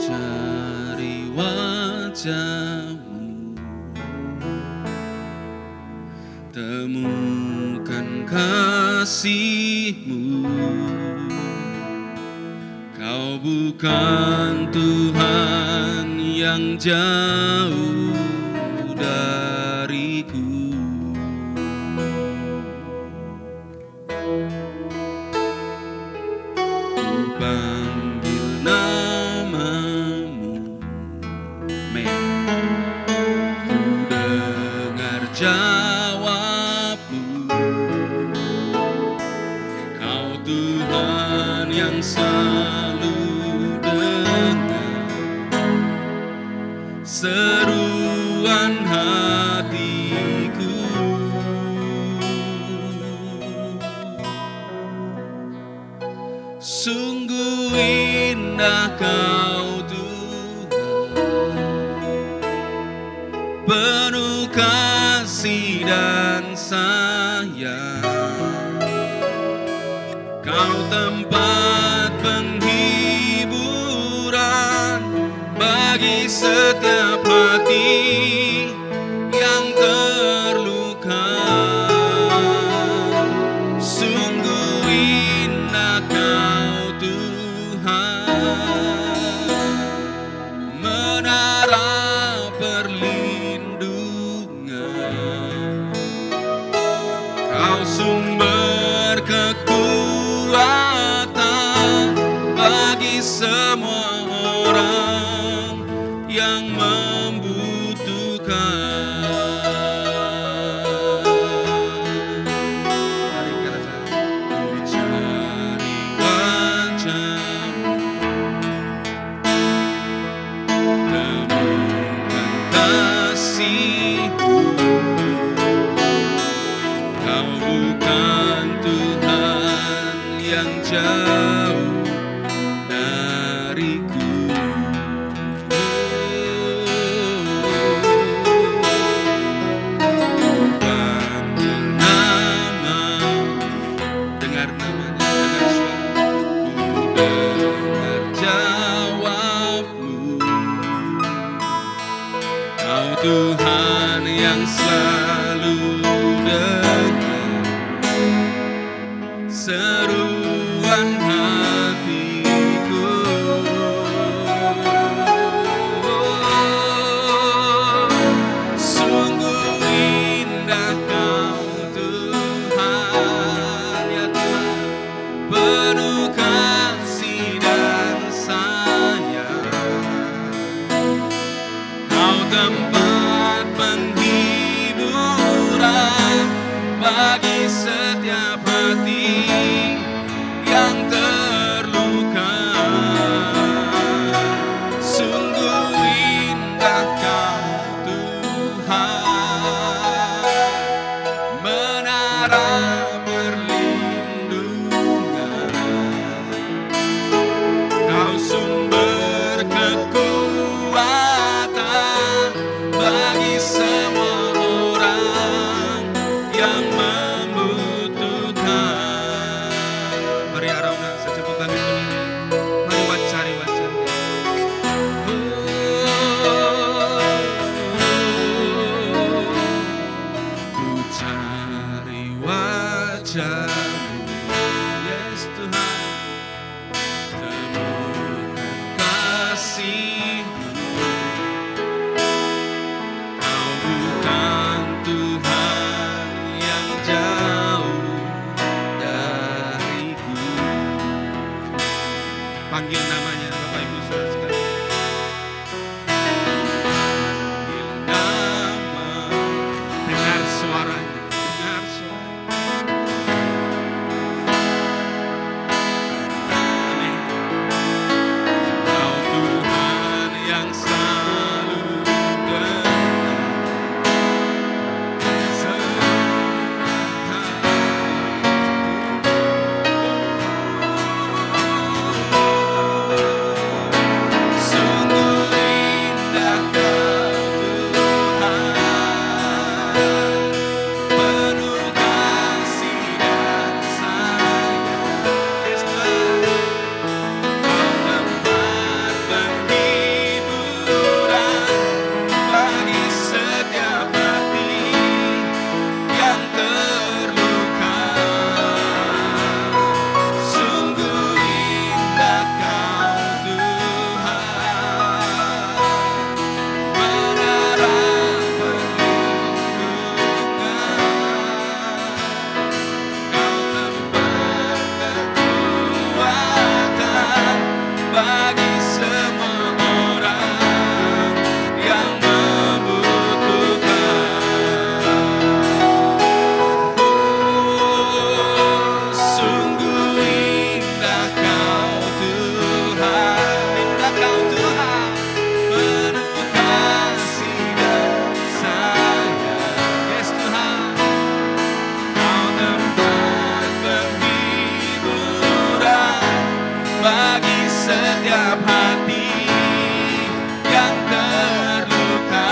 cari wajah-Mu, temukan kasih-Mu. Kau bukan Tuhan yang jauh dariku. Ku panggil nama-Mu, ku dengar jawab-Mu. Kau Tuhan yang selalu dengar seruan hatiku. Sungguh indah Kau Tuhan, penuh kasih dan sayang. Kau tempat penghiburan bagi setiap hati yang terluka. Sungguh indah Kau Tuhan, menara perlindungan. Kau sumber kekuatan bagi semua orang yang membutuhkan. Mari kita cari wajah-Mu, temukan kasih-Mu. Kau bukan Tuhan yang jauh dariku. Ku panggil nama-Mu, dengar namanya, dengar suara-Mu. Ku dengar jawab-Mu. Kau Tuhan yang selalu dengar seruan hatiku. Sungguh indah Kau Tuhan, ya Tuhan, penuh kasih dan sayang. Kau tempat penghiburan bagi setiap hati yang terluka. Sungguh indah Kau Tuhan, menara perlindungan. Kau sumber kekuatan bagi semua orang yang membutuhkan. Mari Arauna secepat kami berdiri, mari cari wajah-Mu. Ku cari wajah-Mu, yes Tuhan, temukan kasih-Mu. Kau bukan Tuhan yang jauh dariku. Panggil namanya Bapak Ibu saudara sekalian. Panggil nama, dengar suaranya, dengar suara. Amin. Kau Tuhan yang selalu dengar seruan hatiku. bagi setiap hati yang terluka.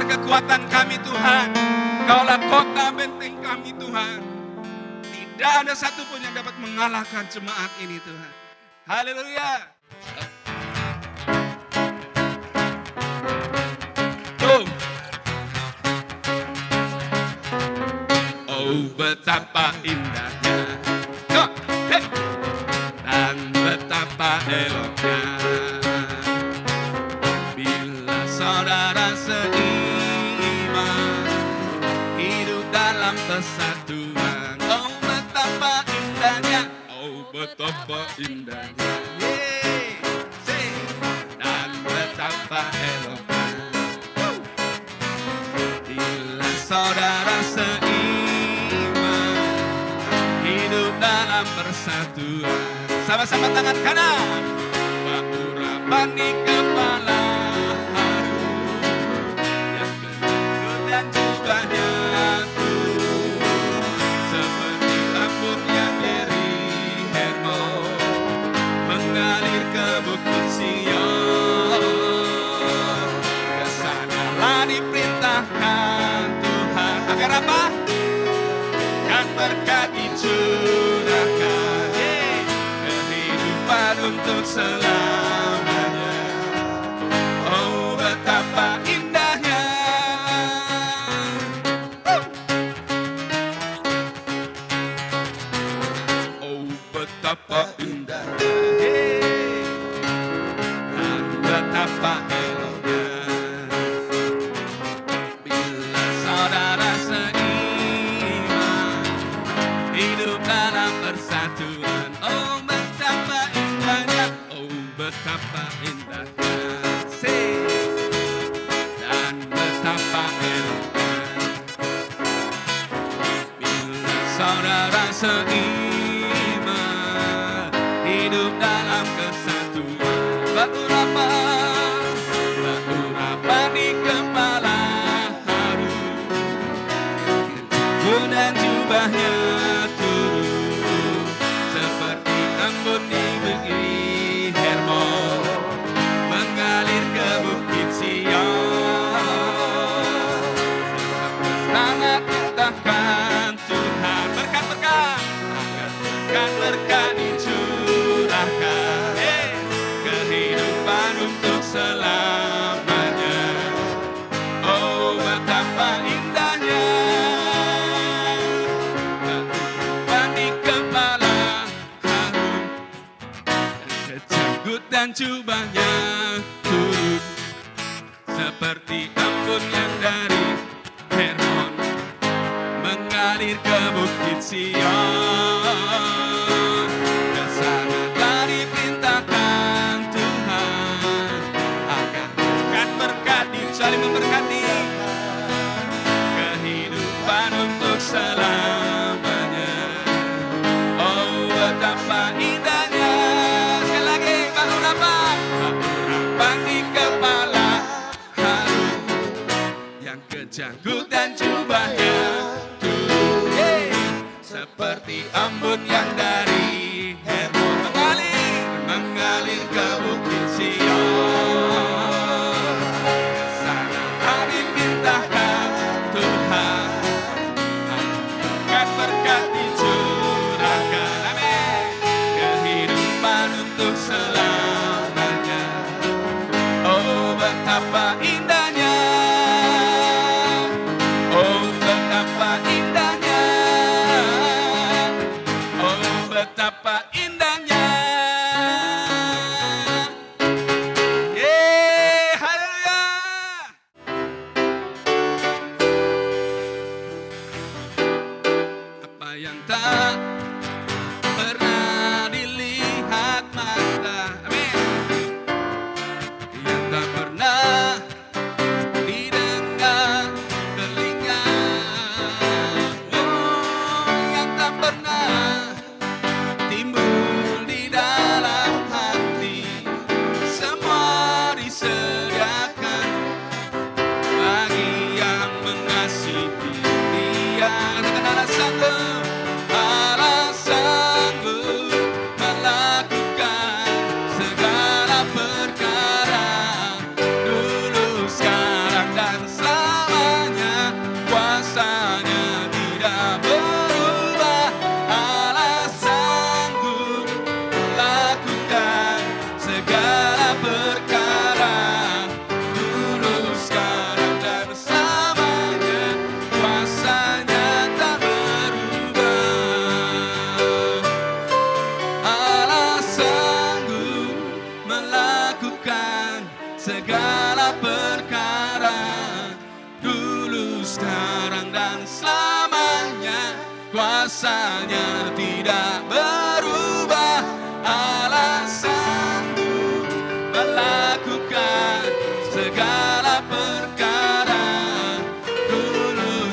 Kekuatan kami Tuhan, Kaulah kota benteng kami Tuhan. Tidak ada satupun yang dapat mengalahkan jemaat ini Tuhan. Haleluya. Oh betapa indahnya, dan betapa eloknya bila saudara seiman hidup dalam persatuan. Oh betapa indahnya, oh betapa indahnya, dan betapa eloknya bila saudara seiman, hidup dalam persatuan. Sama-sama tangan kanan, urapan di kepala harum, yang kedua dan jubahnya turun, seperti rambut yang dari Hermon, mengalir ke bukit Sion. Kesanalah diperintahkan Tuhan, agar apa? Kan berkat dicurahkan, kehidupan untuk selamanya. Oh betapa indahnya, oh betapa indahnya, dan betapa eloknya bila saudara seiman, hidup dalam persatuan. Oh betapa indahnya, oh betapa indahnya, dan betapa eloknya bila saudara seiman, hidup dalam kesatuan. Berurapan di kepala harum, dan jubahnya turun, seperti embun di negeri Hermon, mengalir ke bukit Sion. Sangat ditahkan Tuhan, berkat-berkat, berkat dicurahkan, kehidupan untuk selamanya. Oh betapa indahnya, urapan di kepala harum, kecanggut dan jubahnya turun, seperti embun yang dari Hermon, mengalir ke bukit Sion. Kesanalah diperintahkan Tuhan, agar berkat saling memberkati, kehidupan untuk selamanya. Oh betapa indahnya, sekali lagi urapan di kepala harum, yang kejanggut dan jubahnya turun, seperti embun yang dari Hermon, mengalir ke bukit Sion. Kesanalah diperintahkan Tuhan, berkat dicurahkan, amin, kehidupan untuk selamanya. Oh betapa indahnya, oh betapa indahnya, oh betapa indahnya. Haleluya. Apa yang tak pernah dilihat mata, amin, yang tak pernah didengar telinga, yang tak pernah timbul di dalam hati, semua disediakan bagi yang mengasihi Dia. Katakan Allah sanggup, Allah sanggup melakukan segala perkara, dulu, sekarang, dan selamanya. Kuasanya tidak berubah. Allah sanggup melakukan segala perkara, dulu, sekarang, dan selamanya. Kuasanya tak berubah. Allah sanggup melakukan segala perkara, dulu, sekarang, dan selamanya. Kuasanya tidak berubah. Allah sanggup melakukan segala perkara, dulu,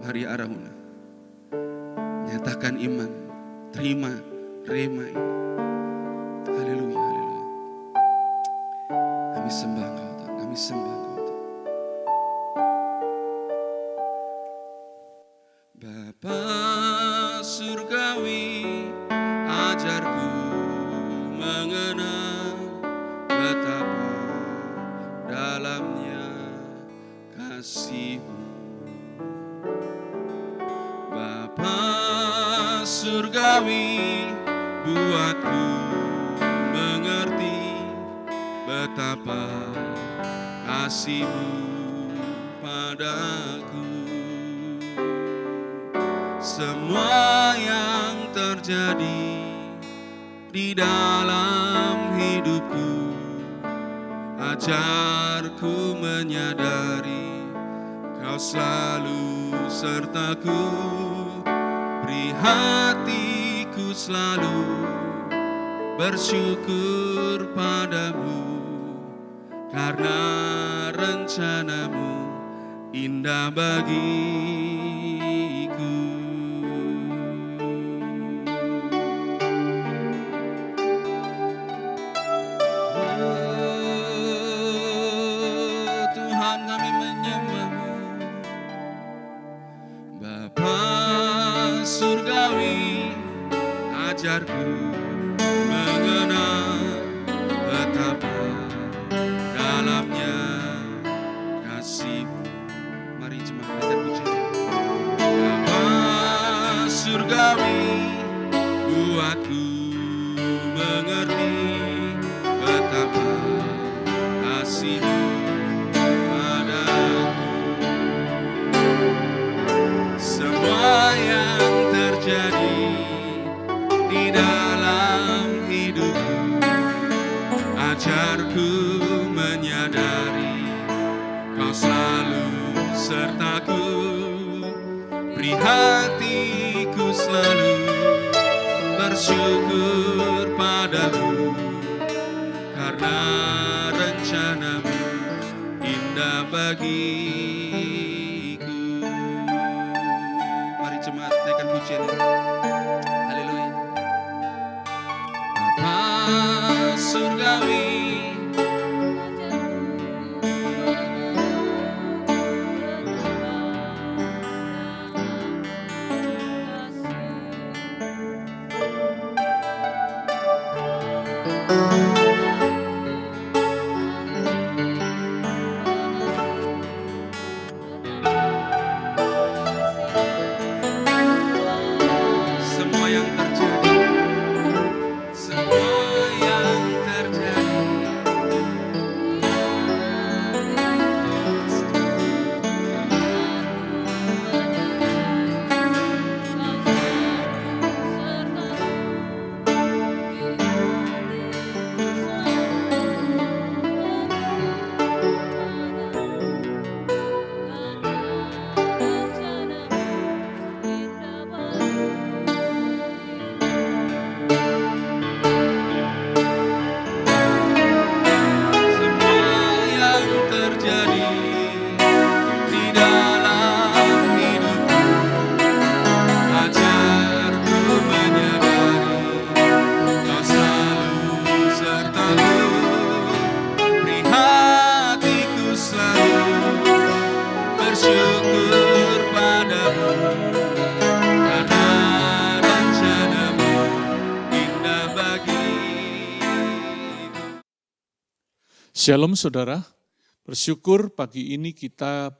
Hari Arauna. Nyatakan iman, terima rema ini. Haleluya, haleluya. Kami sembah Engkau Tuhan, kami sembah Engkau Tuhan. Bapa surgawi, ajarku mengenal betapa dalamnya kasih-Mu. Bapa surgawi, buatku mengerti betapa kasih-Mu padaku. Semua yang terjadi di dalam hidupku, ajarku menyadari Kau selalu sertaku. Beri hatiku selalu bersyukur padamu, karena rencana-Mu indah bagiku. Oh, Tuhan, kami menyembah-Mu. Bapa surgawi, ajarku mengenal betapa dalamnya kasih-Mu. Mari jemaat naikkan pujian. Bapa surgawi, buatku mengerti betapa kasih-Mu padaku. Semua yang terjadi di dalam hidupku, ajarku menyadari Kau selalu sertaku. Beri hatiku selalu bersyukur padamu, karena rencana-Mu indah bagiku. Mari jemaat naikkan pujian. Haleluya. Bapa surgawi, semua yang terjadi, semua yang terjadi, di dalam hidupku, ajarku menyadari Kau selalu sertaku. Beri hatiku selalu bersyukur padamu, karena rencana-Mu indah bagiku. Shalom saudara, bersyukur pagi ini kita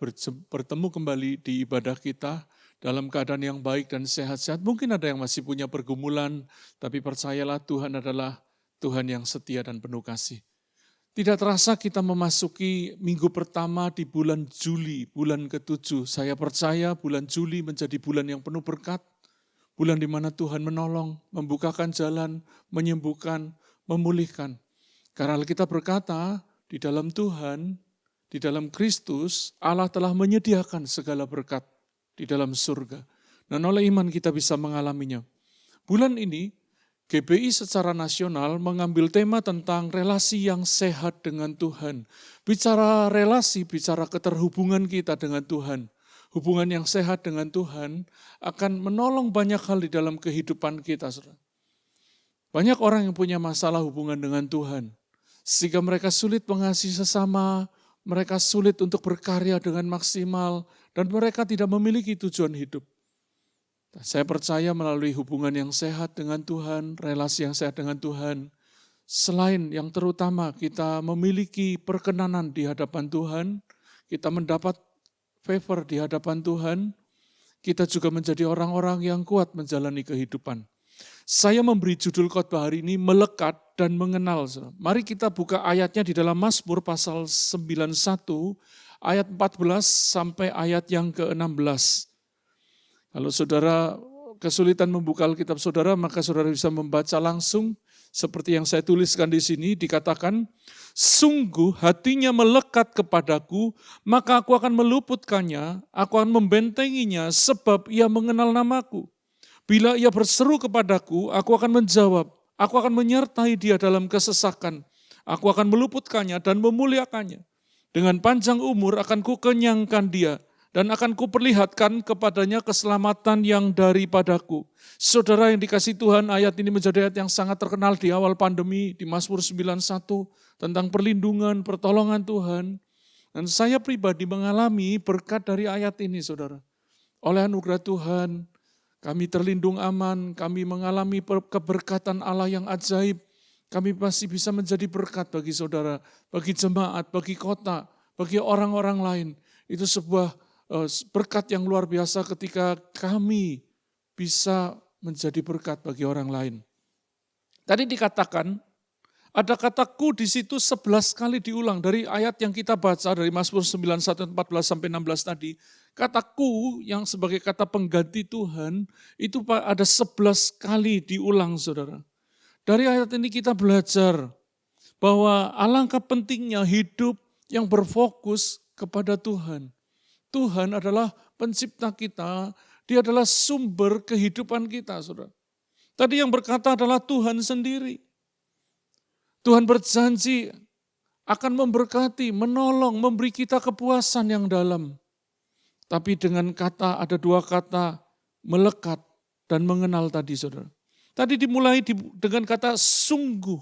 bertemu kembali di ibadah kita dalam keadaan yang baik dan sehat-sehat. Mungkin ada yang masih punya pergumulan, tapi percayalah Tuhan adalah Tuhan yang setia dan penuh kasih. Tidak terasa kita memasuki minggu pertama di bulan Juli, bulan ke-7. Saya percaya bulan Juli menjadi bulan yang penuh berkat, bulan di mana Tuhan menolong, membukakan jalan, menyembuhkan, memulihkan. Karena Alkitab berkata, di dalam Tuhan, di dalam Kristus, Allah telah menyediakan segala berkat di dalam surga. Dan oleh iman kita bisa mengalaminya. Bulan ini, GBI secara nasional mengambil tema tentang relasi yang sehat dengan Tuhan. Bicara relasi, bicara keterhubungan kita dengan Tuhan. Hubungan yang sehat dengan Tuhan akan menolong banyak hal di dalam kehidupan kita, saudara. Banyak orang yang punya masalah hubungan dengan Tuhan, sehingga mereka sulit mengasihi sesama, mereka sulit untuk berkarya dengan maksimal, dan mereka tidak memiliki tujuan hidup. Saya percaya melalui hubungan yang sehat dengan Tuhan, relasi yang sehat dengan Tuhan, selain yang terutama kita memiliki perkenanan di hadapan Tuhan, kita mendapat favor di hadapan Tuhan, kita juga menjadi orang-orang yang kuat menjalani kehidupan. Saya memberi judul khotbah hari ini, melekat dan mengenal. Mari kita buka ayatnya di dalam Mazmur pasal 91, ayat 14 sampai ayat yang ke-16. Kalau saudara kesulitan membuka Alkitab saudara, maka saudara bisa membaca langsung seperti yang saya tuliskan di sini, dikatakan, sungguh hatinya melekat kepadaku, maka aku akan meluputkannya, aku akan membentenginya sebab ia mengenal namaku. Bila ia berseru kepadaku, aku akan menjawab, aku akan menyertai dia dalam kesesakan, aku akan meluputkannya dan memuliakannya. Dengan panjang umur akan kukenyangkan dia, dan akan kuperlihatkan kepadanya keselamatan yang daripadaku. Saudara yang dikasihi Tuhan, ayat ini menjadi ayat yang sangat terkenal di awal pandemi, di Mazmur 91, tentang perlindungan, pertolongan Tuhan. Dan saya pribadi mengalami berkat dari ayat ini, saudara. Oleh anugerah Tuhan, kami terlindung aman, kami mengalami keberkatan Allah yang ajaib. Kami masih bisa menjadi berkat bagi saudara, bagi jemaat, bagi kota, bagi orang-orang lain. Itu sebuah berkat yang luar biasa ketika kami bisa menjadi berkat bagi orang lain. Tadi dikatakan, ada kataku di situ 11 kali diulang dari ayat yang kita baca dari Mazmur 91, 14 sampai 16 tadi. Kataku yang sebagai kata pengganti Tuhan itu ada 11 kali diulang, saudara. Dari ayat ini kita belajar bahwa alangkah pentingnya hidup yang berfokus kepada Tuhan. Tuhan adalah pencipta kita, Dia adalah sumber kehidupan kita, saudara. Tadi yang berkata adalah Tuhan sendiri. Tuhan berjanji akan memberkati, menolong, memberi kita kepuasan yang dalam. Tapi dengan kata, ada dua kata, melekat dan mengenal tadi, saudara. Tadi dimulai dengan kata sungguh.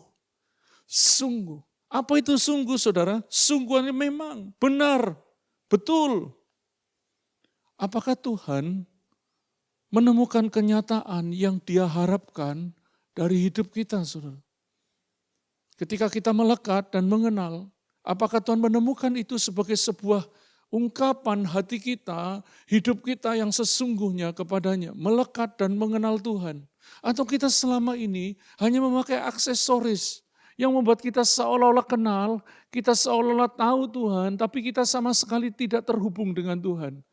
Sungguh. Apa itu sungguh, saudara? Sungguh memang, benar, betul. Apakah Tuhan menemukan kenyataan yang Dia harapkan dari hidup kita, saudara? Ketika kita melekat dan mengenal, apakah Tuhan menemukan itu sebagai sebuah ungkapan hati kita, hidup kita yang sesungguhnya kepadanya, melekat dan mengenal Tuhan? Atau kita selama ini hanya memakai aksesoris yang membuat kita seolah-olah kenal, kita seolah-olah tahu Tuhan, tapi kita sama sekali tidak terhubung dengan Tuhan.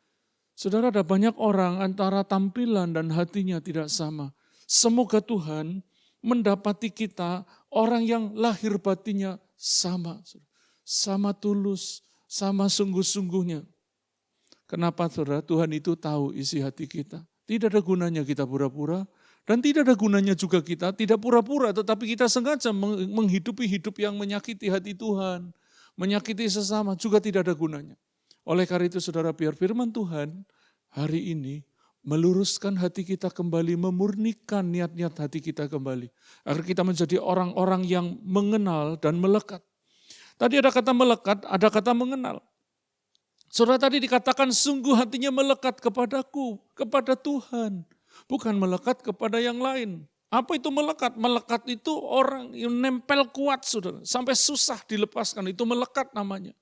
Saudara, ada banyak orang antara tampilan dan hatinya tidak sama. Semoga Tuhan mendapati kita orang yang lahir batinnya sama. Sama tulus, sama sungguh-sungguhnya. Kenapa, saudara? Tuhan itu tahu isi hati kita. Tidak ada gunanya kita pura-pura, dan tidak ada gunanya juga kita tidak pura-pura, tetapi kita sengaja menghidupi hidup yang menyakiti hati Tuhan, menyakiti sesama, juga tidak ada gunanya. Oleh karena itu, saudara, biar firman Tuhan hari ini meluruskan hati kita kembali, memurnikan niat-niat hati kita kembali. Agar kita menjadi orang-orang yang mengenal dan melekat. Tadi ada kata melekat, ada kata mengenal. Saudara, tadi dikatakan sungguh hatinya melekat kepadaku, kepada Tuhan. Bukan melekat kepada yang lain. Apa itu melekat? Melekat itu orang yang nempel kuat, saudara. Sampai susah dilepaskan, itu melekat namanya.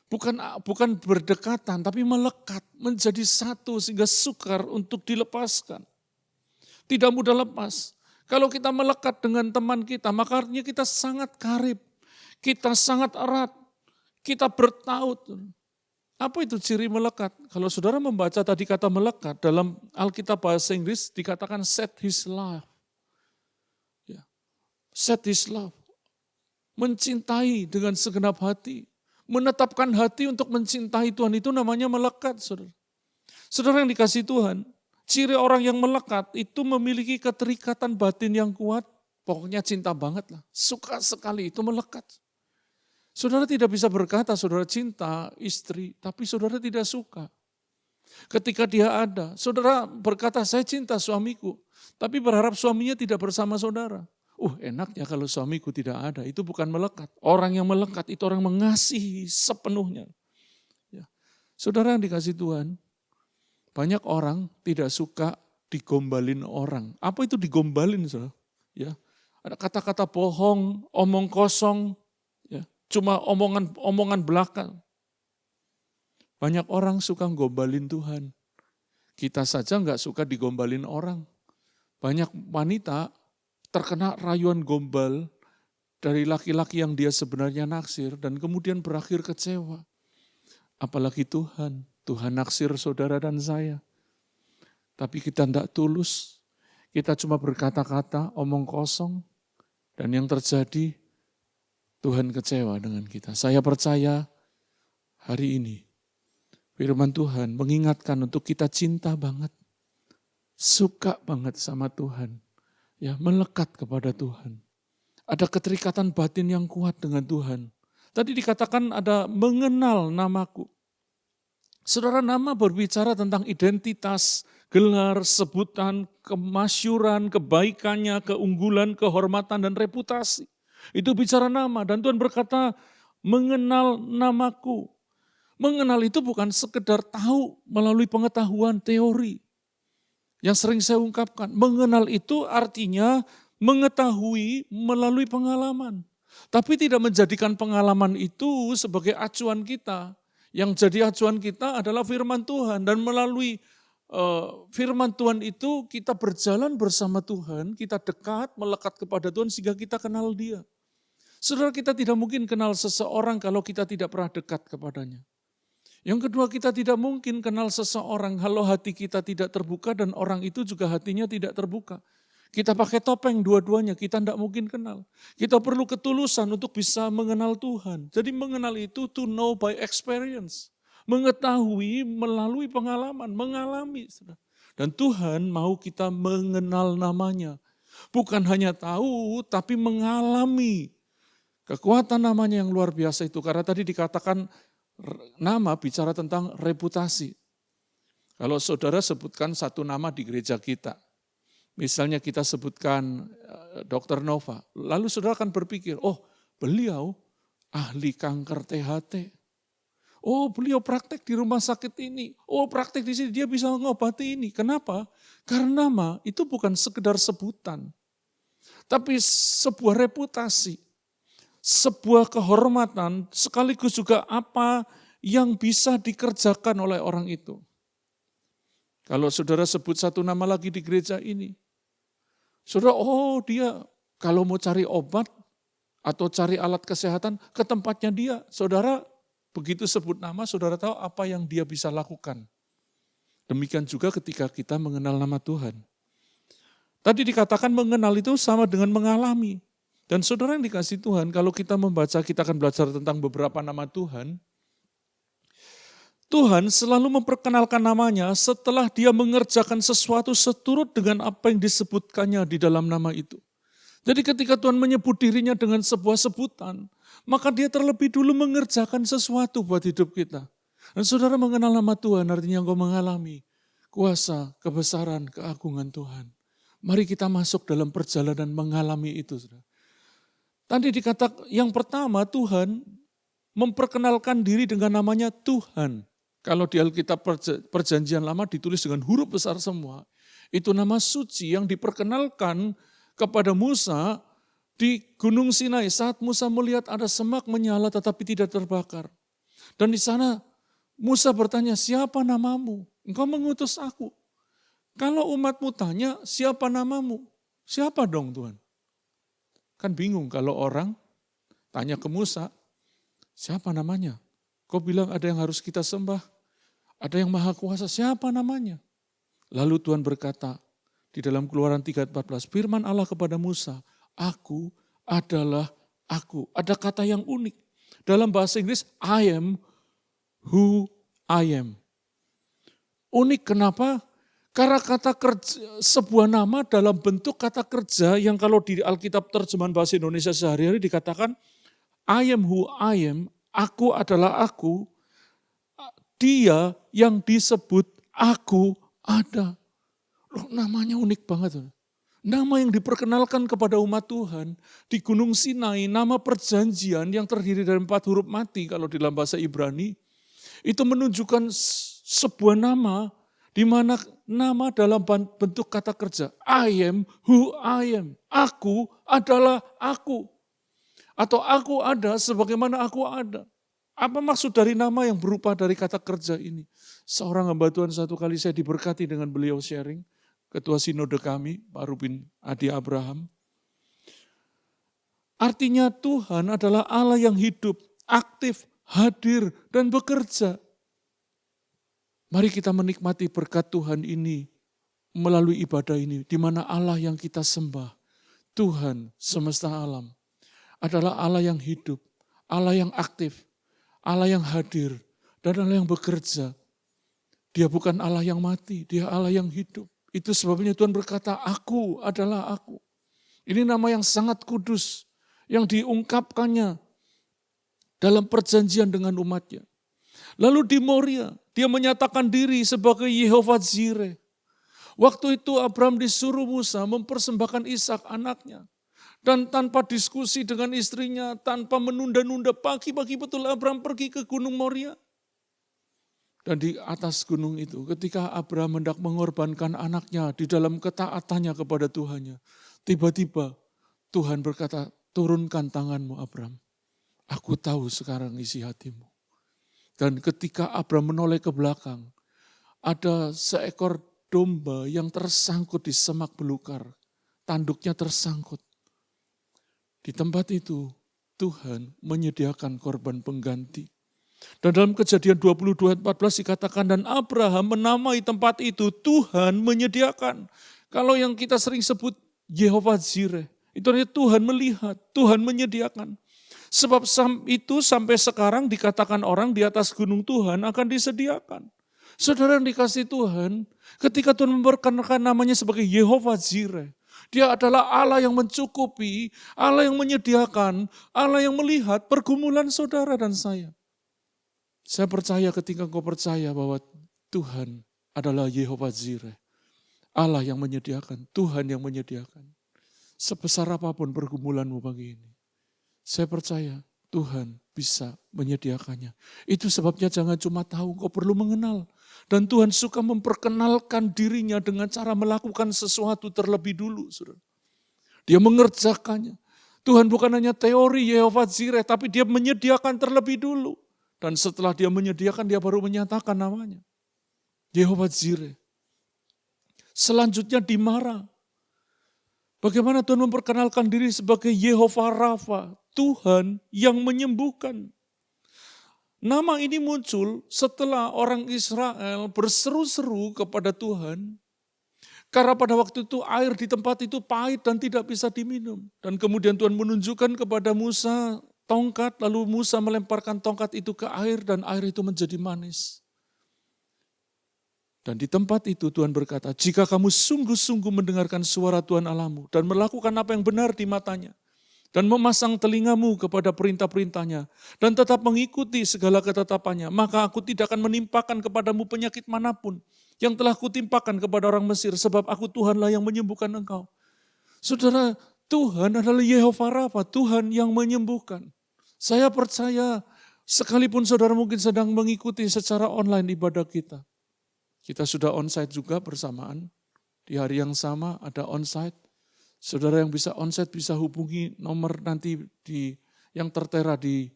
Bukan berdekatan, tapi melekat, menjadi satu sehingga sukar untuk dilepaskan. Tidak mudah lepas. Kalau kita melekat dengan teman kita, maka artinya kita sangat karib, kita sangat erat, kita bertaut. Apa itu ciri melekat? Kalau saudara membaca tadi kata melekat, dalam Alkitab bahasa Inggris dikatakan set his love. Ya. Set his love. Mencintai dengan segenap hati. Menetapkan hati untuk mencintai Tuhan itu namanya melekat, saudara. Saudara yang dikasihi Tuhan, ciri orang yang melekat itu memiliki keterikatan batin yang kuat, pokoknya cinta banget lah, suka sekali, itu melekat. Saudara tidak bisa berkata saudara cinta istri, tapi saudara tidak suka. Ketika dia ada, saudara berkata, saya cinta suamiku, tapi berharap suaminya tidak bersama saudara. Enaknya kalau suamiku tidak ada, itu bukan melekat. Orang yang melekat itu orang mengasihi sepenuhnya. Ya. Saudara yang dikasih Tuhan, banyak orang tidak suka digombalin orang. Apa itu digombalin, saudara? Ya. Ada kata-kata bohong, omong kosong, ya. Cuma omongan belaka. Banyak orang suka gombalin Tuhan. Kita saja nggak suka digombalin orang. Banyak wanita terkena rayuan gombal dari laki-laki yang dia sebenarnya naksir dan kemudian berakhir kecewa. Apalagi Tuhan naksir saudara dan saya. Tapi kita tidak tulus, kita cuma berkata-kata, omong kosong, dan yang terjadi Tuhan kecewa dengan kita. Saya percaya hari ini firman Tuhan mengingatkan untuk kita cinta banget, suka banget sama Tuhan. Ya, melekat kepada Tuhan. Ada keterikatan batin yang kuat dengan Tuhan. Tadi dikatakan ada mengenal namaku. Saudara, nama berbicara tentang identitas, gelar, sebutan, kemasyuran, kebaikannya, keunggulan, kehormatan, dan reputasi. Itu bicara nama, dan Tuhan berkata, mengenal namaku. Mengenal itu bukan sekedar tahu melalui pengetahuan teori. Yang sering saya ungkapkan, mengenal itu artinya mengetahui melalui pengalaman. Tapi tidak menjadikan pengalaman itu sebagai acuan kita. Yang jadi acuan kita adalah firman Tuhan. Dan melalui firman Tuhan itu kita berjalan bersama Tuhan, kita dekat, melekat kepada Tuhan sehingga kita kenal Dia. Saudara, kita tidak mungkin kenal seseorang kalau kita tidak pernah dekat kepadanya. Yang kedua, kita tidak mungkin kenal seseorang kalau hati kita tidak terbuka dan orang itu juga hatinya tidak terbuka. Kita pakai topeng dua-duanya, kita tidak mungkin kenal. Kita perlu ketulusan untuk bisa mengenal Tuhan. Jadi mengenal itu to know by experience. Mengetahui melalui pengalaman, mengalami. Dan Tuhan mau kita mengenal namanya. Bukan hanya tahu, tapi mengalami. Kekuatan namanya yang luar biasa itu. Karena tadi dikatakan nama bicara tentang reputasi. Kalau saudara sebutkan satu nama di gereja kita, misalnya kita sebutkan Dr. Nova, lalu saudara akan berpikir, beliau ahli kanker THT. Beliau praktek di rumah sakit ini. Praktek di sini, dia bisa mengobati ini. Kenapa? Karena nama itu bukan sekedar sebutan, tapi sebuah reputasi. Sebuah kehormatan sekaligus juga apa yang bisa dikerjakan oleh orang itu. Kalau saudara sebut satu nama lagi di gereja ini, saudara, dia kalau mau cari obat atau cari alat kesehatan ke tempatnya dia, saudara begitu sebut nama, saudara tahu apa yang dia bisa lakukan. Demikian juga ketika kita mengenal nama Tuhan. Tadi dikatakan mengenal itu sama dengan mengalami. Dan saudara yang dikasih Tuhan, kalau kita membaca, kita akan belajar tentang beberapa nama Tuhan. Tuhan selalu memperkenalkan namanya setelah dia mengerjakan sesuatu seturut dengan apa yang disebutkannya di dalam nama itu. Jadi ketika Tuhan menyebut dirinya dengan sebuah sebutan, maka dia terlebih dulu mengerjakan sesuatu buat hidup kita. Dan saudara mengenal nama Tuhan artinya engkau mengalami kuasa, kebesaran, keagungan Tuhan. Mari kita masuk dalam perjalanan mengalami itu, saudara. Tadi dikatakan yang pertama Tuhan memperkenalkan diri dengan namanya Tuhan. Kalau di Alkitab Perjanjian Lama ditulis dengan huruf besar semua. Itu nama suci yang diperkenalkan kepada Musa di Gunung Sinai saat Musa melihat ada semak menyala tetapi tidak terbakar. Dan di sana Musa bertanya, siapa namamu? Engkau mengutus aku. Kalau umatmu tanya, siapa namamu? Siapa dong Tuhan? Kan bingung kalau orang tanya ke Musa, siapa namanya? Kau bilang ada yang harus kita sembah, ada yang maha kuasa, siapa namanya? Lalu Tuhan berkata di dalam Keluaran 3:14, firman Allah kepada Musa, aku adalah aku. Ada kata yang unik. Dalam bahasa Inggris, I am who I am. Unik kenapa? Karena kata kerja, sebuah nama dalam bentuk kata kerja yang kalau di Alkitab terjemahan bahasa Indonesia sehari-hari dikatakan I am who I am, aku adalah aku, dia yang disebut Aku ada. Loh, namanya unik banget. Nama yang diperkenalkan kepada umat Tuhan di Gunung Sinai, nama perjanjian yang terdiri dari 4 huruf mati kalau dalam bahasa Ibrani, itu menunjukkan sebuah nama di mana nama dalam bentuk kata kerja. I am who I am. Aku adalah aku. Atau aku ada sebagaimana aku ada. Apa maksud dari nama yang berupa dari kata kerja ini? Seorang hamba Tuhan satu kali saya diberkati dengan beliau sharing. Ketua sinode kami, Pak Rubin Adi Abraham. Artinya Tuhan adalah Allah yang hidup, aktif, hadir, dan bekerja. Mari kita menikmati berkat Tuhan ini melalui ibadah ini, di mana Allah yang kita sembah, Tuhan semesta alam, adalah Allah yang hidup, Allah yang aktif, Allah yang hadir, dan Allah yang bekerja. Dia bukan Allah yang mati, dia Allah yang hidup. Itu sebabnya Tuhan berkata, aku adalah aku. Ini nama yang sangat kudus, yang diungkapkannya dalam perjanjian dengan umatnya. Lalu di Moria, dia menyatakan diri sebagai Yehovah Jireh. Waktu itu Abraham disuruh Musa mempersembahkan Ishak anaknya. Dan tanpa diskusi dengan istrinya, tanpa menunda-nunda, pagi-pagi betul Abraham pergi ke Gunung Moria. Dan di atas gunung itu, ketika Abraham hendak mengorbankan anaknya di dalam ketaatannya kepada Tuhannya, tiba-tiba Tuhan berkata, turunkan tanganmu Abraham. Aku tahu sekarang isi hatimu. Dan ketika Abraham menoleh ke belakang, ada seekor domba yang tersangkut di semak belukar. Tanduknya tersangkut. Di tempat itu, Tuhan menyediakan korban pengganti. Dan dalam Kejadian 22:14 dikatakan, dan Abraham menamai tempat itu Tuhan menyediakan. Kalau yang kita sering sebut Yehovah Jireh, itu artinya Tuhan melihat, Tuhan menyediakan. Sebab itu sampai sekarang dikatakan orang di atas gunung Tuhan akan disediakan. Saudara yang dikasih Tuhan, ketika Tuhan memperkenalkan namanya sebagai Yehovah Jireh, dia adalah Allah yang mencukupi, Allah yang menyediakan, Allah yang melihat pergumulan saudara dan saya. Saya percaya ketika engkau percaya bahwa Tuhan adalah Yehovah Jireh. Allah yang menyediakan, Tuhan yang menyediakan. Sebesar apapun pergumulanmu pagi ini. Saya percaya Tuhan bisa menyediakannya. Itu sebabnya jangan cuma tahu, engkau perlu mengenal. Dan Tuhan suka memperkenalkan dirinya dengan cara melakukan sesuatu terlebih dulu. Saudara. Dia mengerjakannya. Tuhan bukan hanya teori Yehovah Jireh, tapi dia menyediakan terlebih dulu. Dan setelah dia menyediakan, dia baru menyatakan namanya. Yehovah Jireh. Selanjutnya di Mara. Bagaimana Tuhan memperkenalkan diri sebagai Yehovah Rafa, Tuhan yang menyembuhkan. Nama ini muncul setelah orang Israel berseru-seru kepada Tuhan. Karena pada waktu itu air di tempat itu pahit dan tidak bisa diminum. Dan kemudian Tuhan menunjukkan kepada Musa tongkat, lalu Musa melemparkan tongkat itu ke air dan air itu menjadi manis. Dan di tempat itu Tuhan berkata, jika kamu sungguh-sungguh mendengarkan suara Tuhan Allahmu dan melakukan apa yang benar di matanya, dan memasang telingamu kepada perintah-perintahnya, dan tetap mengikuti segala ketetapannya, maka aku tidak akan menimpakan kepadamu penyakit manapun yang telah kutimpakan kepada orang Mesir, sebab aku Tuhanlah yang menyembuhkan engkau. Saudara, Tuhan adalah Yehovah Rafa, Tuhan yang menyembuhkan. Saya percaya sekalipun saudara mungkin sedang mengikuti secara online ibadah kita. Kita sudah onsite juga bersamaan. Di hari yang sama ada onsite. Saudara yang bisa onsite bisa hubungi nomor nanti yang tertera di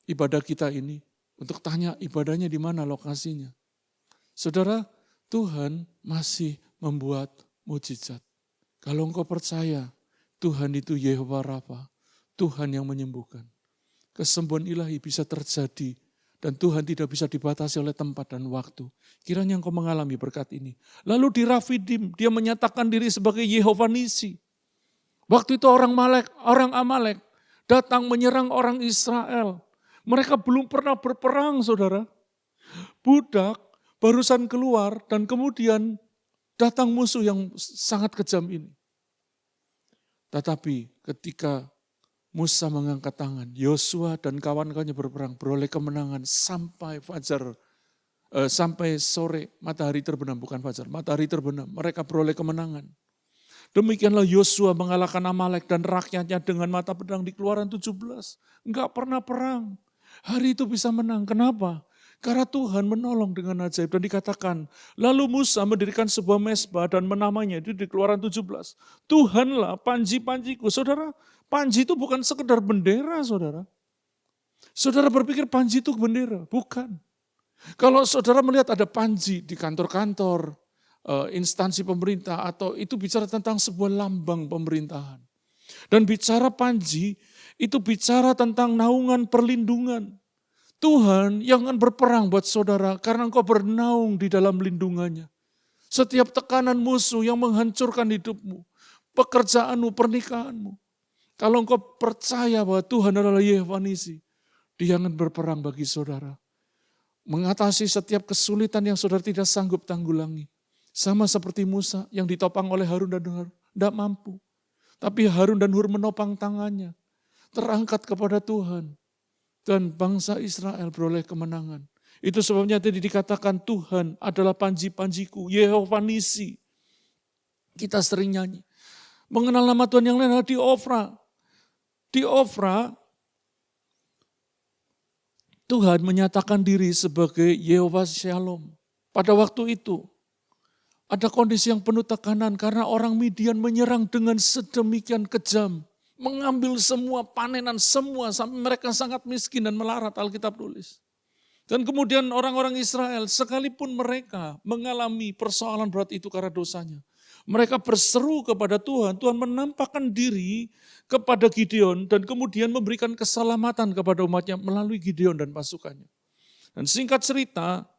ibadah kita ini. Untuk tanya ibadahnya di mana lokasinya. Saudara, Tuhan masih membuat mujizat. Kalau engkau percaya Tuhan itu Yehovah Rafa, Tuhan yang menyembuhkan. Kesembuhan ilahi bisa terjadi dan Tuhan tidak bisa dibatasi oleh tempat dan waktu. Kiranya engkau mengalami berkat ini. Lalu di Rafidim, dia menyatakan diri sebagai Yehovah Nisi. Waktu itu orang Amalek datang menyerang orang Israel. Mereka belum pernah berperang, saudara. Budak barusan keluar dan kemudian datang musuh yang sangat kejam ini. Tetapi ketika Musa mengangkat tangan, Yosua dan kawan-kawannya berperang, beroleh kemenangan sampai fajar sampai sore matahari terbenam, bukan fajar, matahari terbenam. Mereka beroleh kemenangan. Demikianlah Yosua mengalahkan Amalek dan rakyatnya dengan mata pedang di Keluaran 17. Enggak pernah perang. Hari itu bisa menang. Kenapa? Karena Tuhan menolong dengan ajaib. Dan dikatakan, lalu Musa mendirikan sebuah mezbah dan menamanya, itu di Keluaran 17. Tuhanlah panji-panjiku. Saudara, panji itu bukan sekedar bendera, saudara. Saudara berpikir panji itu bendera? Bukan. Kalau saudara melihat ada panji di kantor-kantor, instansi pemerintah, atau itu bicara tentang sebuah lambang pemerintahan. Dan bicara panji, itu bicara tentang naungan perlindungan. Tuhan yang akan berperang buat saudara, karena engkau bernaung di dalam lindungannya. Setiap tekanan musuh yang menghancurkan hidupmu, pekerjaanmu, pernikahanmu. Kalau engkau percaya bahwa Tuhan adalah Yehova Nisi, Dia akan berperang bagi saudara. Mengatasi setiap kesulitan yang saudara tidak sanggup tanggulangi. Sama seperti Musa yang ditopang oleh Harun dan Hur, tidak mampu. Tapi Harun dan Hur menopang tangannya, terangkat kepada Tuhan. Dan bangsa Israel beroleh kemenangan. Itu sebabnya tadi dikatakan Tuhan adalah panji-panjiku, Yehova Nisi. Kita sering nyanyi. Mengenal nama Tuhan yang lain adalah di Ofra. Di Ofra, Tuhan menyatakan diri sebagai Yehova Shalom. Pada waktu itu, ada kondisi yang penuh tekanan karena orang Midian menyerang dengan sedemikian kejam. Mengambil semua panenan semua sampai mereka sangat miskin dan melarat, Alkitab tulis. Dan kemudian orang-orang Israel sekalipun mereka mengalami persoalan berat itu karena dosanya. Mereka berseru kepada Tuhan, Tuhan menampakkan diri kepada Gideon dan kemudian memberikan keselamatan kepada umatnya melalui Gideon dan pasukannya. Dan singkat cerita,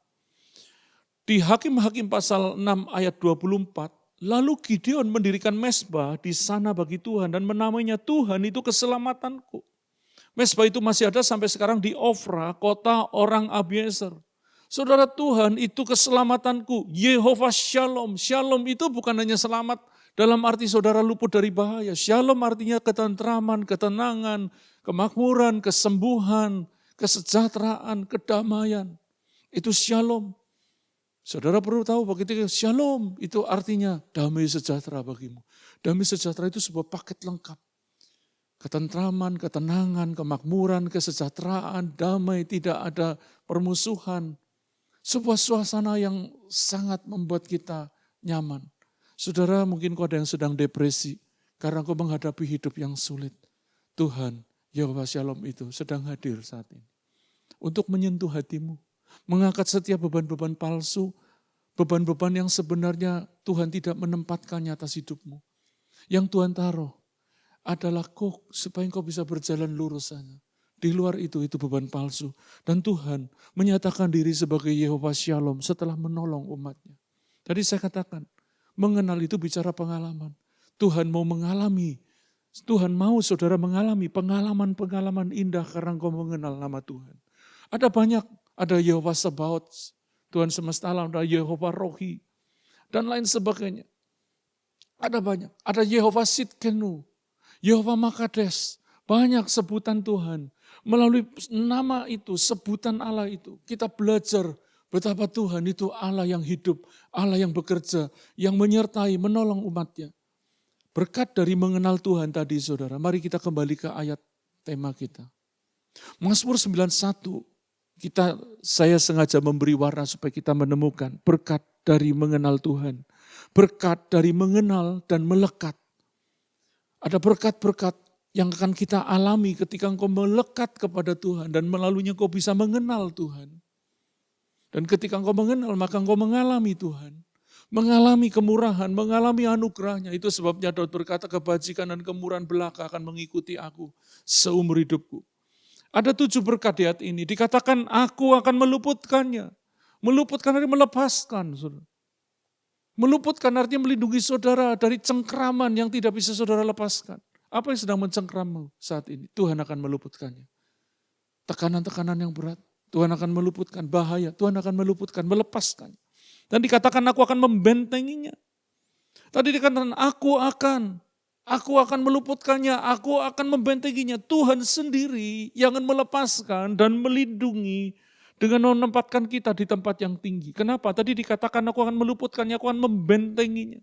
di Hakim-Hakim pasal 6 ayat 24, lalu Gideon mendirikan mezbah di sana bagi Tuhan dan menamainya Tuhan itu keselamatanku. Mezbah itu masih ada sampai sekarang di Ofra, kota orang Abiezer. Saudara, Tuhan itu keselamatanku, Yehova Shalom. Shalom itu bukan hanya selamat dalam arti saudara luput dari bahaya. Shalom artinya ketentraman, ketenangan, kemakmuran, kesembuhan, kesejahteraan, kedamaian. Itu shalom. Saudara perlu tahu begitu, shalom itu artinya damai sejahtera bagimu. Damai sejahtera itu sebuah paket lengkap. Ketentraman, ketenangan, kemakmuran, kesejahteraan, damai, tidak ada permusuhan. Sebuah suasana yang sangat membuat kita nyaman. Saudara, mungkin kau ada yang sedang depresi karena kau menghadapi hidup yang sulit. Tuhan, Yehova Shalom itu sedang hadir saat ini. Untuk menyentuh hatimu. Mengangkat setiap beban-beban palsu, beban-beban yang sebenarnya Tuhan tidak menempatkannya atas hidupmu. Yang Tuhan taruh adalah kok supaya engkau bisa berjalan lurus saja. Di luar itu beban palsu. Dan Tuhan menyatakan diri sebagai Yehova Shalom setelah menolong umatnya. Tadi saya katakan, mengenal itu bicara pengalaman. Tuhan mau mengalami, Tuhan mau saudara mengalami pengalaman-pengalaman indah karena engkau mengenal nama Tuhan. Ada banyak. Ada Yehova Sebaot, Tuhan semesta alam, ada Yehova Rohi, dan lain sebagainya. Ada banyak. Ada Yehova Sitkenu, Yehova Makades, banyak sebutan Tuhan. Melalui nama itu, sebutan Allah itu, kita belajar betapa Tuhan itu Allah yang hidup, Allah yang bekerja, yang menyertai, menolong umatnya. Berkat dari mengenal Tuhan tadi saudara, mari kita kembali ke ayat tema kita. Mazmur 91. Saya sengaja memberi warna supaya kita menemukan berkat dari mengenal Tuhan. Berkat dari mengenal dan melekat. Ada berkat-berkat yang akan kita alami ketika engkau melekat kepada Tuhan dan melaluinya engkau bisa mengenal Tuhan. Dan ketika engkau mengenal maka engkau mengalami Tuhan. Mengalami kemurahan, mengalami anugerahnya. Itu sebabnya Daud berkata kebajikan dan kemurahan belaka akan mengikuti aku seumur hidupku. Ada 7 berkat di ayat ini. Dikatakan aku akan meluputkannya. Meluputkan artinya melepaskan. Saudara. Meluputkan artinya melindungi saudara dari cengkraman yang tidak bisa saudara lepaskan. Apa yang sedang mencengkrammu saat ini? Tuhan akan meluputkannya. Tekanan-tekanan yang berat. Tuhan akan meluputkan bahaya. Tuhan akan meluputkan, melepaskan. Dan dikatakan aku akan membentenginya. Tadi dikatakan aku akan meluputkannya, aku akan membentenginya. Tuhan sendiri yang akan melepaskan dan melindungi dengan menempatkan kita di tempat yang tinggi. Kenapa? Tadi dikatakan aku akan meluputkannya, aku akan membentenginya.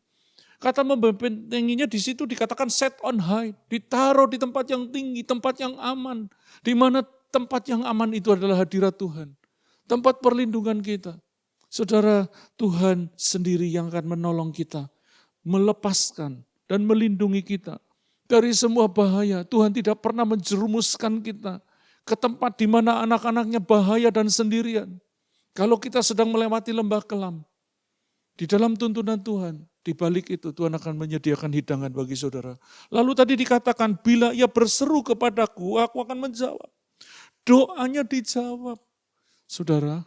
Kata membentenginya di situ dikatakan set on high, ditaruh di tempat yang tinggi, tempat yang aman. Di mana tempat yang aman itu adalah hadirat Tuhan. Tempat perlindungan kita. Saudara, Tuhan sendiri yang akan menolong kita, melepaskan dan melindungi kita dari semua bahaya. Tuhan tidak pernah menjerumuskan kita ke tempat di mana anak-anaknya bahaya dan sendirian. Kalau kita sedang melewati lembah kelam, di dalam tuntunan Tuhan, di balik itu Tuhan akan menyediakan hidangan bagi saudara. Lalu tadi dikatakan, bila ia berseru kepadaku, aku akan menjawab. Doanya dijawab. Saudara,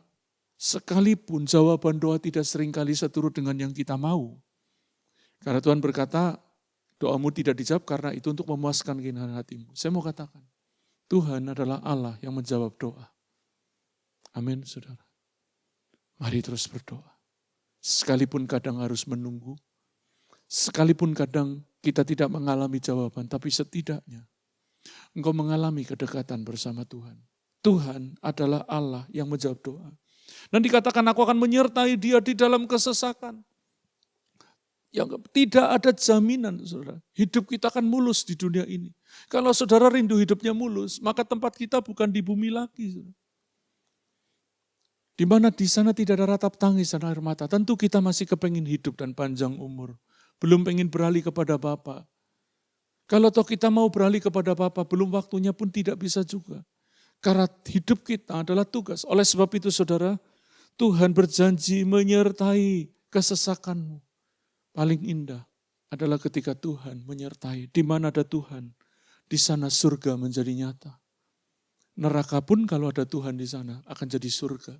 sekalipun jawaban doa tidak seringkali seturut dengan yang kita mau. Karena Tuhan berkata, doamu tidak dijawab karena itu untuk memuaskan keinginan hatimu. Saya mau katakan, Tuhan adalah Allah yang menjawab doa. Amin, saudara. Mari terus berdoa. Sekalipun kadang harus menunggu, sekalipun kadang kita tidak mengalami jawaban, tapi setidaknya engkau mengalami kedekatan bersama Tuhan. Tuhan adalah Allah yang menjawab doa. Dan dikatakan aku akan menyertai dia di dalam kesesakan. Yang tidak ada jaminan, saudara. Hidup kita akan mulus di dunia ini. Kalau saudara rindu hidupnya mulus, maka tempat kita bukan di bumi lagi, saudara. Di mana di sana tidak ada ratap tangis dan air mata. Tentu kita masih kepengin hidup dan panjang umur. Belum pengen beralih kepada Bapa. Kalau toh kita mau beralih kepada Bapa, belum waktunya pun tidak bisa juga. Karena hidup kita adalah tugas. Oleh sebab itu saudara, Tuhan berjanji menyertai kesesakanmu. Paling indah adalah ketika Tuhan menyertai. Di mana ada Tuhan, di sana surga menjadi nyata. Neraka pun kalau ada Tuhan di sana akan jadi surga.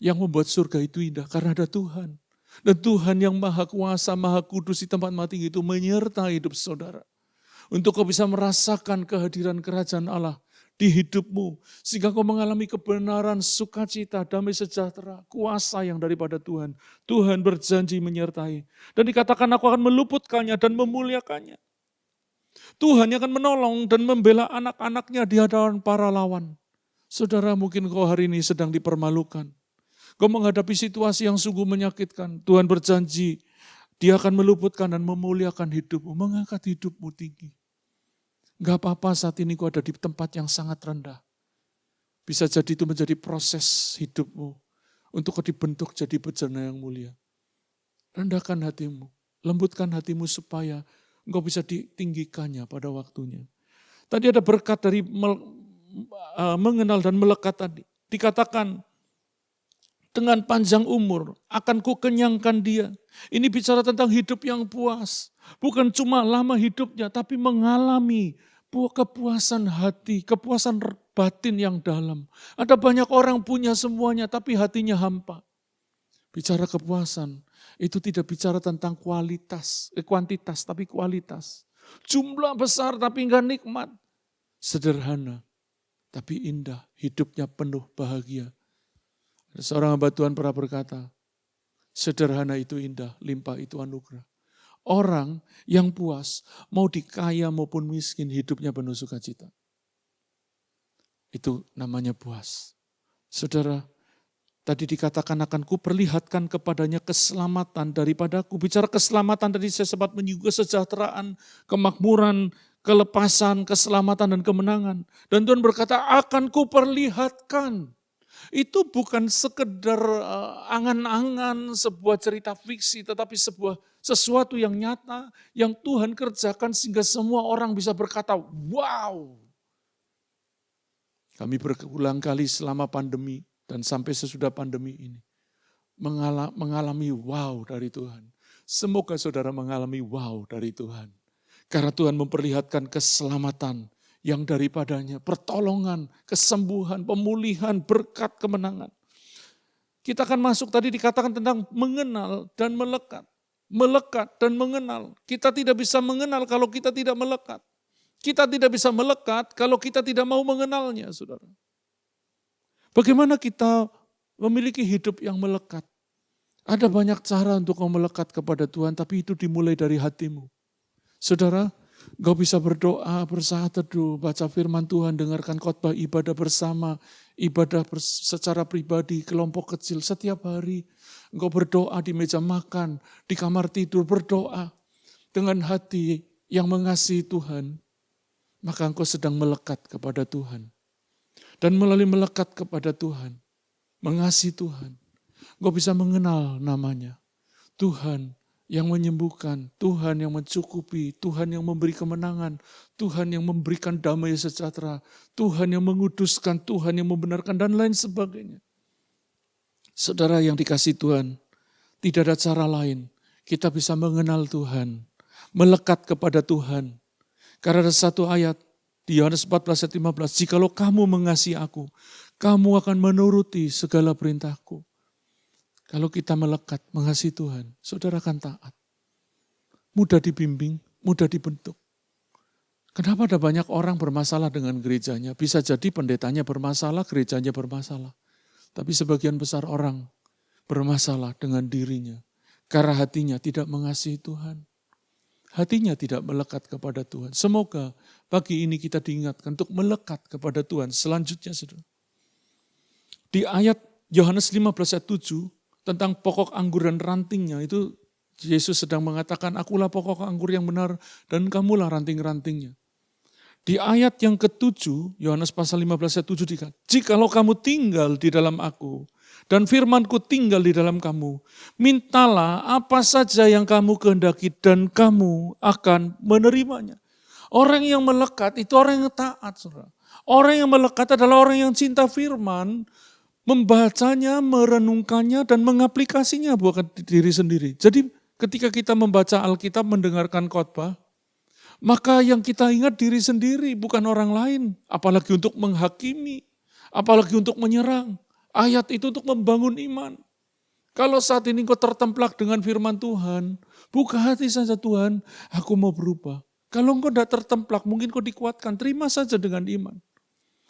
Yang membuat surga itu indah karena ada Tuhan. Dan Tuhan yang maha kuasa, maha kudus di tempat mati itu menyertai hidup saudara. Untuk kau bisa merasakan kehadiran kerajaan Allah di hidupmu. Sehingga kau mengalami kebenaran, sukacita, damai sejahtera, kuasa yang daripada Tuhan. Tuhan berjanji menyertai. Dan dikatakan aku akan meluputkannya dan memuliakannya. Tuhan yang akan menolong dan membela anak-anaknya di hadapan para lawan. Saudara, mungkin kau hari ini sedang dipermalukan. Kau menghadapi situasi yang sungguh menyakitkan. Tuhan berjanji, Dia akan meluputkan dan memuliakan hidupmu, mengangkat hidupmu tinggi. Gak apa-apa saat ini kau ada di tempat yang sangat rendah. Bisa jadi itu menjadi proses hidupmu untuk kau dibentuk jadi bejana yang mulia. Rendahkan hatimu, lembutkan hatimu supaya engkau bisa ditinggikannya pada waktunya. Tadi ada berkat dari mengenal dan melekat tadi. Dikatakan, dengan panjang umur akan ku kenyangkan dia. Ini bicara tentang hidup yang puas. Bukan cuma lama hidupnya, tapi mengalami kepuasan hati, kepuasan batin yang dalam. Ada banyak orang punya semuanya, tapi hatinya hampa. Bicara kepuasan, itu tidak bicara tentang kuantitas, tapi kualitas. Jumlah besar tapi enggak nikmat. Sederhana, tapi indah. Hidupnya penuh bahagia. Seorang hamba Tuhan pernah berkata, sederhana itu indah, limpah itu anugerah. Orang yang puas, mau dikaya maupun miskin, hidupnya penuh sukacita. Itu namanya puas. Saudara, tadi dikatakan akan kuperlihatkan kepadanya keselamatan daripadaku. Bicara keselamatan tadi saya sempat menyinggung kesejahteraan, kemakmuran, kelepasan, keselamatan dan kemenangan. Dan Tuhan berkata akan kuperlihatkan. Itu bukan sekedar angan-angan sebuah cerita fiksi, tetapi sesuatu yang nyata, yang Tuhan kerjakan sehingga semua orang bisa berkata, wow. Kami berulang kali selama pandemi dan sampai sesudah pandemi ini, mengalami wow dari Tuhan. Semoga saudara mengalami wow dari Tuhan. Karena Tuhan memperlihatkan keselamatan yang daripadanya, pertolongan, kesembuhan, pemulihan, berkat, kemenangan. Kita akan masuk tadi dikatakan tentang mengenal dan melekat. Melekat dan mengenal. Kita tidak bisa mengenal kalau kita tidak melekat. Kita tidak bisa melekat kalau kita tidak mau mengenalnya, saudara. Bagaimana kita memiliki hidup yang melekat? Ada banyak cara untuk melekat kepada Tuhan, tapi itu dimulai dari hatimu. Saudara, Engkau bisa berdoa, bersaat teduh, baca firman Tuhan, dengarkan khotbah, ibadah bersama, secara pribadi, kelompok kecil setiap hari. Engkau berdoa di meja makan, di kamar tidur, berdoa dengan hati yang mengasihi Tuhan. Maka engkau sedang melekat kepada Tuhan. Dan melalui melekat kepada Tuhan, mengasihi Tuhan, engkau bisa mengenal namanya. Tuhan yang menyembuhkan, Tuhan yang mencukupi, Tuhan yang memberi kemenangan, Tuhan yang memberikan damai sejahtera, Tuhan yang menguduskan, Tuhan yang membenarkan, dan lain sebagainya. Saudara yang dikasihi Tuhan, tidak ada cara lain kita bisa mengenal Tuhan, melekat kepada Tuhan. Karena ada satu ayat di Yohanes 14 ayat 15, jikalau kamu mengasihi aku, kamu akan menuruti segala perintahku. Kalau kita melekat mengasihi Tuhan, saudara akan taat. Mudah dibimbing, mudah dibentuk. Kenapa ada banyak orang bermasalah dengan gerejanya? Bisa jadi pendetanya bermasalah, gerejanya bermasalah. Tapi sebagian besar orang bermasalah dengan dirinya. Karena hatinya tidak mengasihi Tuhan. Hatinya tidak melekat kepada Tuhan. Semoga pagi ini kita diingatkan untuk melekat kepada Tuhan. Selanjutnya, saudara. Di ayat Yohanes 15 ayat 7, tentang pokok anggur dan rantingnya, itu Yesus sedang mengatakan, akulah pokok anggur yang benar dan kamulah ranting-rantingnya. Di ayat yang ke-7, Yohanes pasal 15 ayat 7 dikatakan, jikalau kamu tinggal di dalam aku dan firmanku tinggal di dalam kamu, mintalah apa saja yang kamu kehendaki dan kamu akan menerimanya. Orang yang melekat itu orang yang taat, saudara. Orang yang melekat adalah orang yang cinta firman, membacanya, merenungkannya, dan mengaplikasinya buat diri sendiri. Jadi ketika kita membaca Alkitab, mendengarkan khotbah, maka yang kita ingat diri sendiri, bukan orang lain. Apalagi untuk menghakimi, apalagi untuk menyerang. Ayat itu untuk membangun iman. Kalau saat ini kau tertemplak dengan firman Tuhan, buka hati saja, Tuhan, aku mau berubah. Kalau engkau tidak tertemplak, mungkin kau dikuatkan, terima saja dengan iman.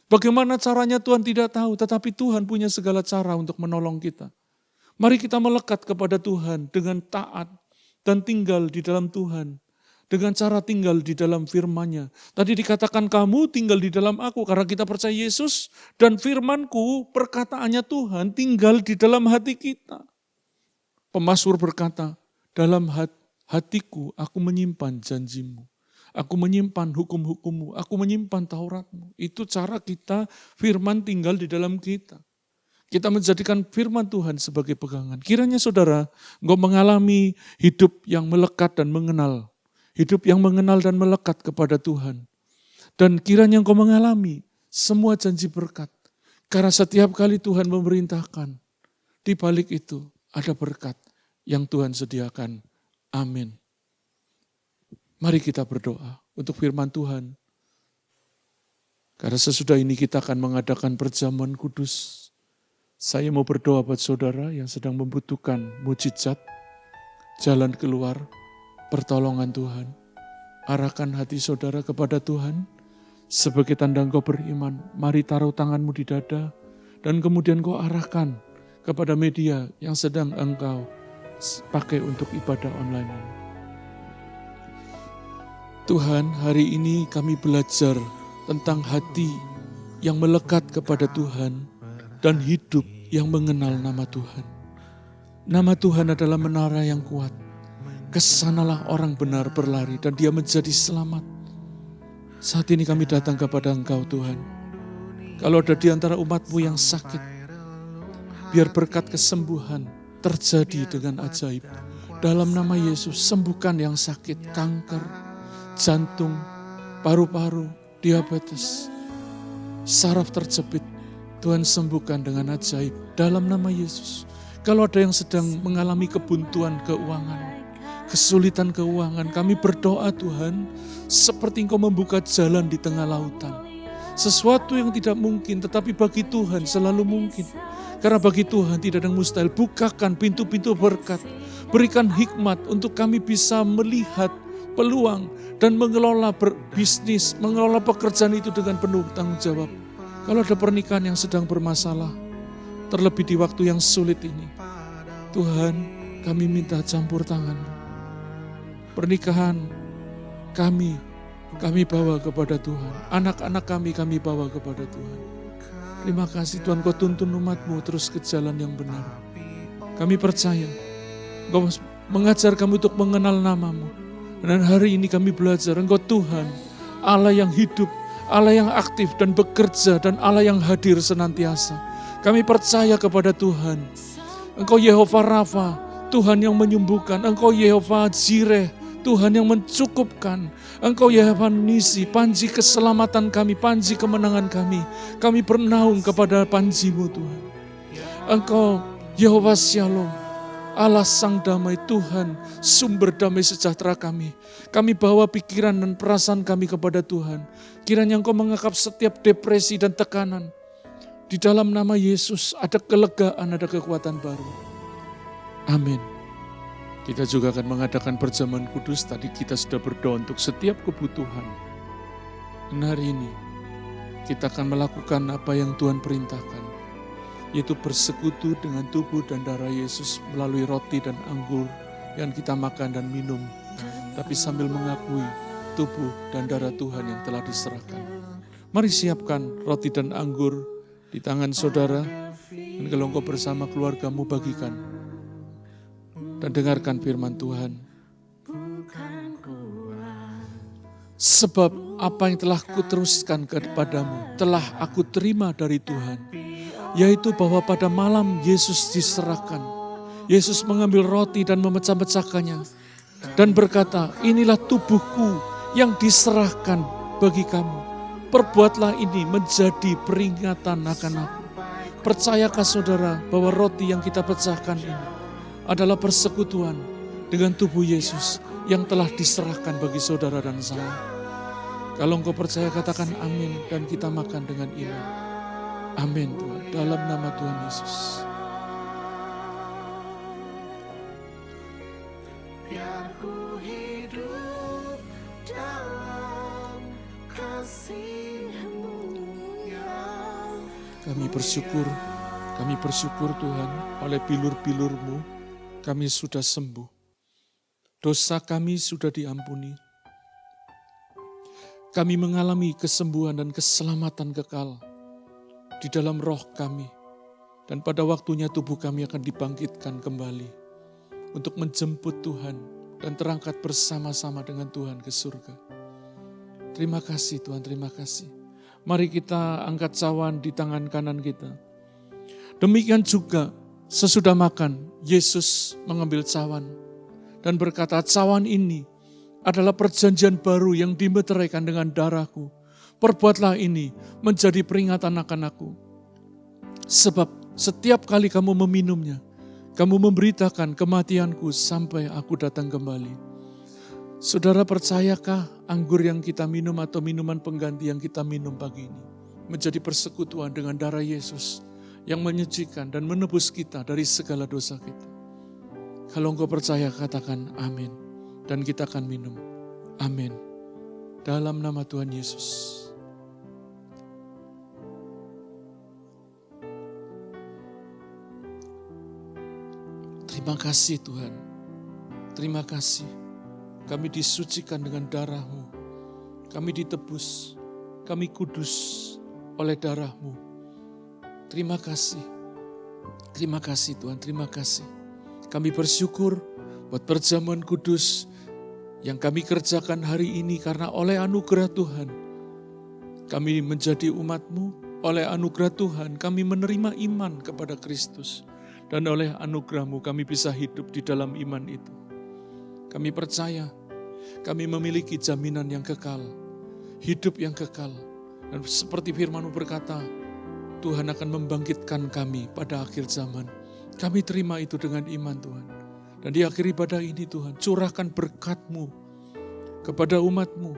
Bagaimana caranya Tuhan tidak tahu, tetapi Tuhan punya segala cara untuk menolong kita. Mari kita melekat kepada Tuhan dengan taat dan tinggal di dalam Tuhan. Dengan cara tinggal di dalam firman-Nya. Tadi dikatakan kamu tinggal di dalam aku karena kita percaya Yesus dan firman-Ku, perkataannya Tuhan tinggal di dalam hati kita. Pemazmur berkata, dalam hatiku aku menyimpan janjimu. Aku menyimpan hukum-hukummu, aku menyimpan Tauratmu. Itu cara kita, firman tinggal di dalam kita. Kita menjadikan firman Tuhan sebagai pegangan. Kiranya saudara, engkau mengalami hidup yang melekat dan mengenal. Hidup yang mengenal dan melekat kepada Tuhan. Dan kiranya engkau mengalami semua janji berkat. Karena setiap kali Tuhan memerintahkan, di balik itu ada berkat yang Tuhan sediakan. Amin. Mari kita berdoa untuk firman Tuhan. Karena sesudah ini kita akan mengadakan perjamuan kudus. Saya mau berdoa buat saudara yang sedang membutuhkan mujizat, jalan keluar, pertolongan Tuhan. Arahkan hati saudara kepada Tuhan. Sebagai tanda engkau beriman, mari taruh tanganmu di dada. Dan kemudian kau arahkan kepada media yang sedang engkau pakai untuk ibadah online ini. Tuhan, hari ini kami belajar tentang hati yang melekat kepada Tuhan dan hidup yang mengenal nama Tuhan. Nama Tuhan adalah menara yang kuat. Kesanalah orang benar berlari dan dia menjadi selamat. Saat ini kami datang kepada Engkau Tuhan. Kalau ada di antara umat-Mu yang sakit, biar berkat kesembuhan terjadi dengan ajaib. Dalam nama Yesus, sembuhkan yang sakit, kanker, jantung, paru-paru, diabetes, saraf terjepit. Tuhan sembuhkan dengan ajaib dalam nama Yesus. Kalau ada yang sedang mengalami kebuntuan keuangan, kesulitan keuangan, kami berdoa Tuhan, seperti Engkau membuka jalan di tengah lautan. Sesuatu yang tidak mungkin, tetapi bagi Tuhan selalu mungkin. Karena bagi Tuhan tidak ada yang mustahil. Bukakan pintu-pintu berkat. Berikan hikmat untuk kami bisa melihat peluang dan mengelola bisnis, mengelola pekerjaan itu dengan penuh tanggung jawab. Kalau ada pernikahan yang sedang bermasalah, terlebih di waktu yang sulit ini, Tuhan, kami minta campur tangan. Pernikahan kami kami bawa kepada Tuhan. Anak-anak kami bawa kepada Tuhan. Terima kasih Tuhan, Kau tuntun umat-Mu terus ke jalan yang benar. Kami percaya, Engkau mengajar kami untuk mengenal nama-Mu. Dan hari ini kami belajar, Engkau Tuhan, Allah yang hidup, Allah yang aktif dan bekerja, dan Allah yang hadir senantiasa. Kami percaya kepada Tuhan. Engkau Yehova Rafa, Tuhan yang menyembuhkan. Engkau Yehova Jireh, Tuhan yang mencukupkan. Engkau Yehova Nisi, panji keselamatan kami, panji kemenangan kami. Kami bernaung kepada panji-Mu Tuhan. Engkau Yehova Shalom, Allah Sang Damai, Tuhan sumber damai sejahtera kami. Kami bawa pikiran dan perasaan kami kepada Tuhan. Kiranya Engkau mengangkat setiap depresi dan tekanan. Di dalam nama Yesus ada kelegaan, ada kekuatan baru. Amin. Kita juga akan mengadakan perjamuan kudus. Tadi kita sudah berdoa untuk setiap kebutuhan. Dan hari ini kita akan melakukan apa yang Tuhan perintahkan, yaitu bersekutu dengan tubuh dan darah Yesus melalui roti dan anggur yang kita makan dan minum, tapi sambil mengakui tubuh dan darah Tuhan yang telah diserahkan. Mari siapkan roti dan anggur di tangan saudara, dan kalau engkau bersama keluargamu bagikan. Dan dengarkan firman Tuhan. Sebab apa yang telah kuteruskan kepadamu, telah aku terima dari Tuhan. Yaitu bahwa pada malam Yesus diserahkan. Yesus mengambil roti dan memecah-mecahkannya. Dan berkata, inilah tubuhku yang diserahkan bagi kamu. Perbuatlah ini menjadi peringatan akan aku. Percayakah saudara bahwa roti yang kita pecahkan ini adalah persekutuan dengan tubuh Yesus yang telah diserahkan bagi saudara dan saya. Kalau engkau percaya katakan amin dan kita makan dengan iman. Amin Tuhan, dalam nama Tuhan Yesus. Biar ku hidup dalam kasih-Mu ya. Kami bersyukur Tuhan, oleh bilur-bilur-Mu kami sudah sembuh. Dosa kami sudah diampuni. Kami mengalami kesembuhan dan keselamatan kekal di dalam roh kami. Dan pada waktunya tubuh kami akan dibangkitkan kembali untuk menjemput Tuhan dan terangkat bersama-sama dengan Tuhan ke surga. Terima kasih Tuhan, terima kasih. Mari kita angkat cawan di tangan kanan kita. Demikian juga sesudah makan, Yesus mengambil cawan dan berkata, cawan ini adalah perjanjian baru yang dimeteraikan dengan darahku. Perbuatlah ini menjadi peringatan akan aku. Sebab setiap kali kamu meminumnya, kamu memberitakan kematianku sampai aku datang kembali. Saudara, percayakah anggur yang kita minum atau minuman pengganti yang kita minum pagi ini menjadi persekutuan dengan darah Yesus yang menyucikan dan menebus kita dari segala dosa kita? Kalau engkau percaya, katakan amin. Dan kita akan minum. Amin. Dalam nama Tuhan Yesus. Terima kasih Tuhan. Terima kasih. Kami disucikan dengan darah-Mu. Kami ditebus. Kami kudus oleh darah-Mu. Terima kasih. Terima kasih Tuhan, terima kasih. Kami bersyukur buat perjamuan kudus yang kami kerjakan hari ini karena oleh anugerah Tuhan kami menjadi umat-Mu. Oleh anugerah Tuhan kami menerima iman kepada Kristus. Dan oleh anugerah-Mu kami bisa hidup di dalam iman itu. Kami percaya kami memiliki jaminan yang kekal, hidup yang kekal. Dan seperti firman-Mu berkata, Tuhan akan membangkitkan kami pada akhir zaman. Kami terima itu dengan iman Tuhan. Dan di akhir ibadah ini Tuhan, curahkan berkat-Mu kepada umat-Mu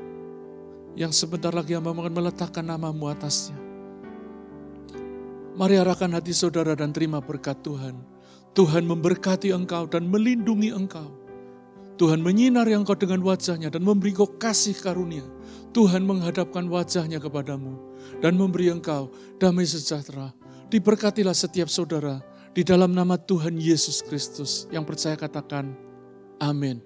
yang sebentar lagi hamba akan meletakkan nama-Mu atasnya. Mari arahkan hati saudara dan terima berkat Tuhan. Tuhan memberkati engkau dan melindungi engkau. Tuhan menyinari engkau dengan wajahnya dan memberi engkau kasih karunia. Tuhan menghadapkan wajahnya kepadamu dan memberi engkau damai sejahtera. Diberkatilah setiap saudara di dalam nama Tuhan Yesus Kristus. Yang percaya katakan amin.